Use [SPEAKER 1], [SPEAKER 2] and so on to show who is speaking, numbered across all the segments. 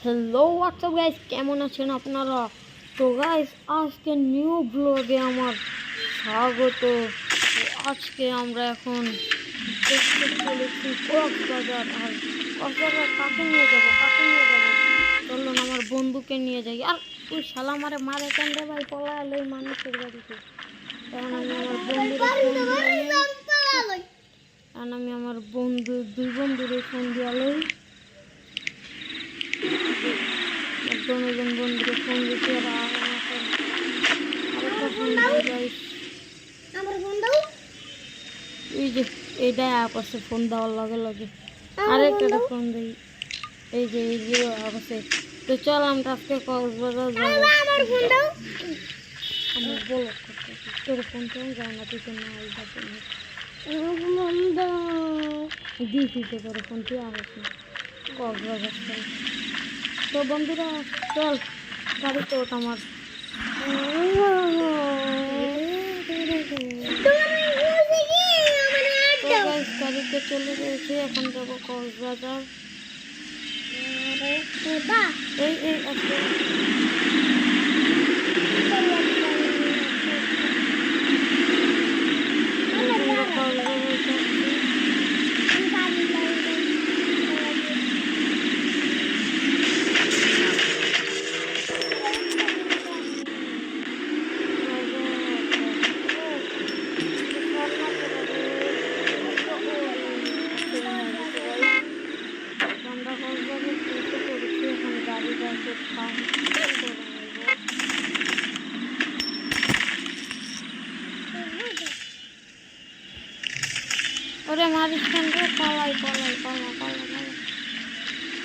[SPEAKER 1] Hello WhatsApp guys, কেমন আছেন আপনারা? তো গাইস, আজকে নিউ ব্লগে আমার স্বাগত। তো আজকে আমরা এখন দেখতে চলেছি কক্সবাজার। আর কক্সবাজার কাকে নিয়ে যাবো চলুন আমার বন্ধুকে নিয়ে যাই। আর ওই শালা মারে কেন রে ভাই, পলাইল ওই মানুষের বাড়িতে। কারণ আমি আমার দুই বন্ধুরে ফোন দিয়ালই দুজন বন্ধুকে ফোন দিচ্ছি। আর আরেকটা ফোন দিই এই যে এইটা অ্যাপ আছে, ফোন দেওয়ার লগে লগে আরেকটা ফোন দিই। এই যে অ্যাপ আছে। তো চল আমরা আজকে কক্সবাজার যাবো। আমার বলো তোর ফোনটা যায় না, তুই তো না দিয়েছিস তোর ফোন, তুই আসিস কক্সবাজার চল। তো বন্ধুরা চল গাড়িতে ওঠ আমার। গাড়িতে চলে গেছে, এখন যাবো কক্সবাজার। এই ওরে মারিস কেন রে, পালাই।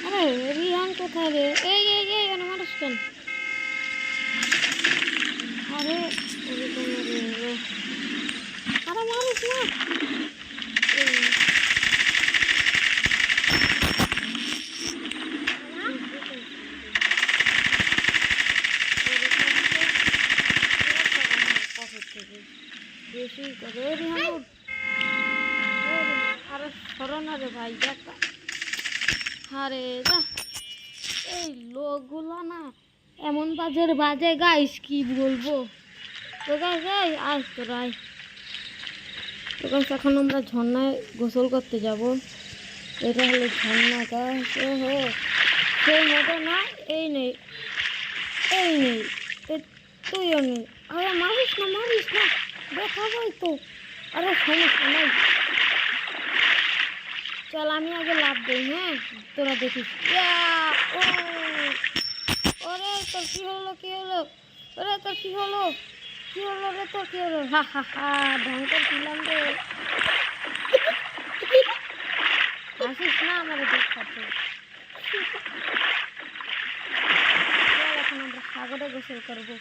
[SPEAKER 1] আরে রিহান কোথায় রে? এই ওরে মারিস কেন? আরে মারিস না। বেশি করে রিহান, আরে সরনা রে ভাই, দেখা আরে যা। এই লোকগুলো না এমন বাজে গাইস, কি বলবো। তো গাইস আয় তোরাই। তো গাইস এখন আমরা ঝর্ণায় গোসল করতে যাব। এটা হলো ঝর্ণা গাইস। ওহো, সেই মতো না, এই নেই তুইও নেই। আরে মারিস না দেখাবই তো। আরে সমস্যা নাই, চল আমি আগে লাভ দিই। হ্যাঁ, তোরা দেখিস। ওরে তোর কি হলো? ওরে তোর কি হলো রে? তোর কি হলো? হা ভয়ঙ্কর ছিলাম রে। আসিস না আমার দেখাতে। এখন আমরা সাগরে গোসল করবো।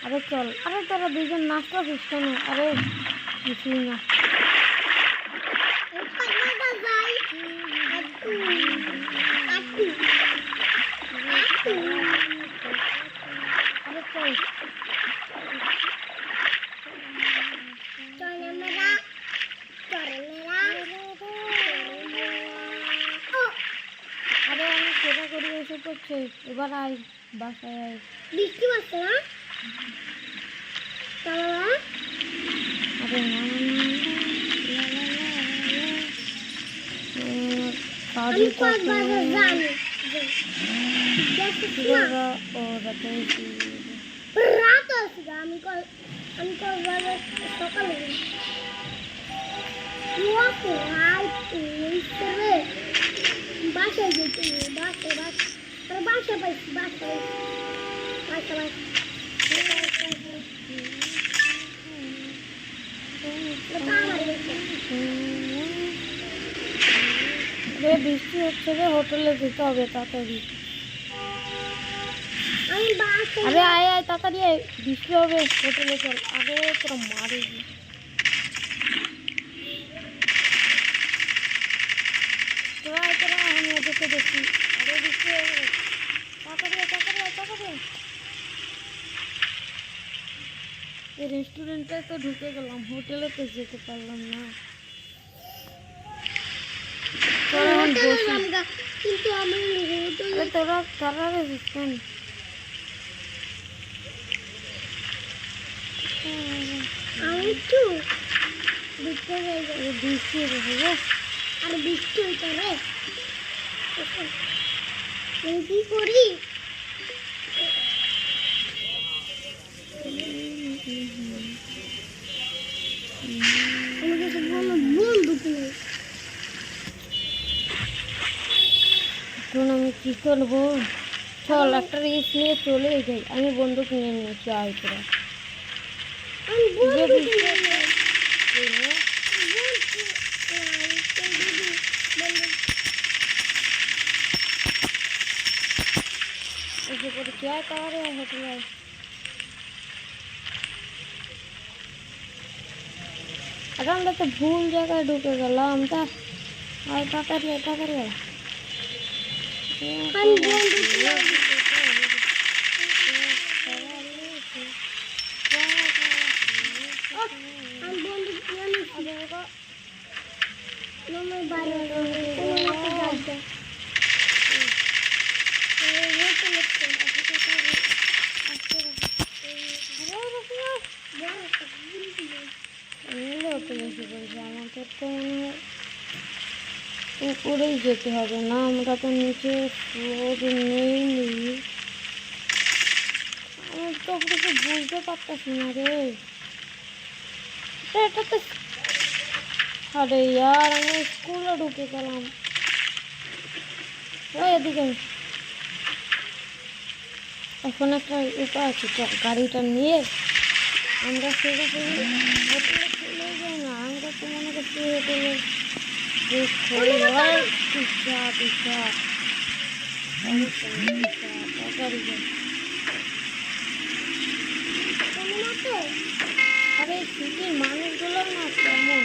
[SPEAKER 1] আরে চল। আরে তোরা দুজন নাচতে আসিস কেন? আরে কিছুই না। আরে আমি সেটা করে এসে করছে, এবার আয় বাসায় আয়। বৃষ্টি পড়ছে না? আরে সকালে বাসায় যেতে বাসা পাইছি বৃষ্টি হচ্ছে রে, হোটেলে যেতে হবে তাড়াতাড়ি। আরে আয় তাড়াতাড়ি, বৃষ্টি হবে, হোটেলে চল। আরে তোরা মারি তোরা আমি ওদেরকে দেখি। আরে বৃষ্টি হয়ে গেল, তাড়াতাড়ি। এই রেস্টুরেন্টে তো ঢুকে গেলাম, হোটেলে তো যেতে পারলাম না। কিন্তু আমি তোরা তারা রেজিস্ট্যান্ট আমি একটু বৃষ্টি হয়ে আর বৃষ্টি হইতে রে কি করি এখন আমি কি করবো? চল একটা রিস্ক নিয়ে চলে যাই। আমি বন্দুক নিয়ে নিয়েছি আইতরা এসে পড়েছি। আয় তাহলে হোটেলে আর আমরা তো ভুল জায়গায় ঢুকে গেলাম। তা আয় তাড়াতাড়ি তাড়াতাড়ি আমাদের তো মনে হয় উপরেই যেতে হবে না, আমরা তো নিচে ফ্লোরে নেই। আমি তো কিছু বুঝতে পারতেছি না রে। এটা তো আরে ইয়ার আমি স্কুলে ঢুকে গেলাম। ওই এদিকে এখন একটা উপায় আছে, চল গাড়িটা নিয়ে আমরা সেরকম হোটেলে চলে যাই না। আমরা তো মনে করছি হোটেলে আরে সিটির মানুষগুলো না কেমন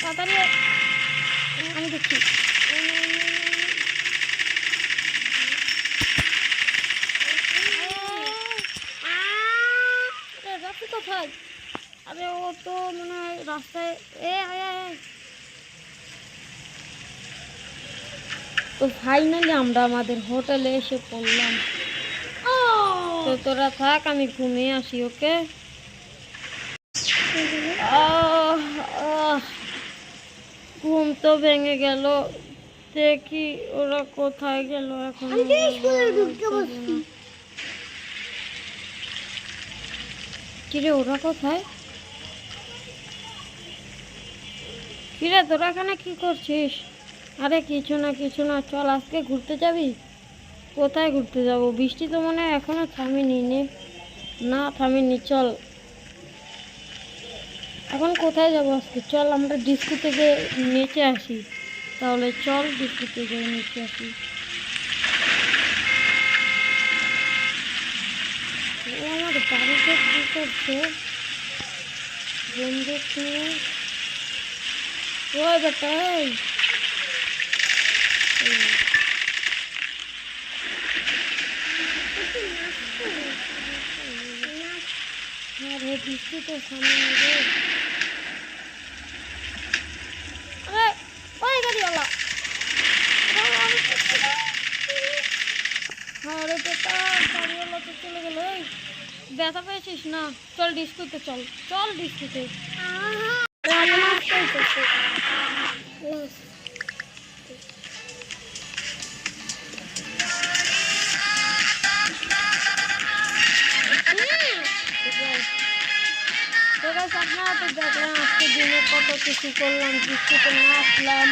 [SPEAKER 1] তাড়াতাড়ি আমি দেখছি। রাখি কোথায়? আরে ও তো মনে হয় রাস্তায়। তো ফাইনালি আমরা আমাদের হোটেলে এসে পড়লাম। তো তোরা থাক, আমি ঘুমিয়ে আসি। ওকে ঘুম তো ভেঙে গেল। দেখি ওরা কোথায় গেল এখন। কিরে ওরা কোথায়? কিরে তোরা এখানে কি করছিস? আরে কিছু না চল আজকে ঘুরতে যাবি। কোথায় ঘুরতে যাব? বৃষ্টি তো মনে হয় এখনো থামেনি। না থামেনি। চল এখন কোথায় যাবো আজকে? চল আমরা ডিস্কো থেকে নেচে আসি। তাহলে চল ডিস্কো থেকে নেচে আসি। ও আমার বাড়িতে কি করছে? বন্দুক নিয়ে ওই বেটা বৃষ্টি তো সামনে রে। আরে ওই গাড়িওয়ালা আরে বেটা গাড়িওয়ালা তো চলে গেল। এই ব্যথা পেয়েছিস না? চল ডিস্কোতে চল ডিস্কোতে। আপনারা তো দেখলেন আজকে দিনে কত কিছু করলাম। বৃষ্টিতে নাচলাম,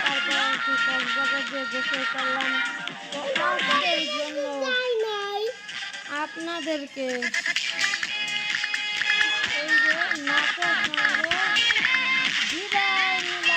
[SPEAKER 1] তারপর কক্সবাজার দিয়ে গোসল করলাম। তো আজকের জন্য আপনাদেরকে এই যে নাচের সঙ্গে বিদায় নিলাম।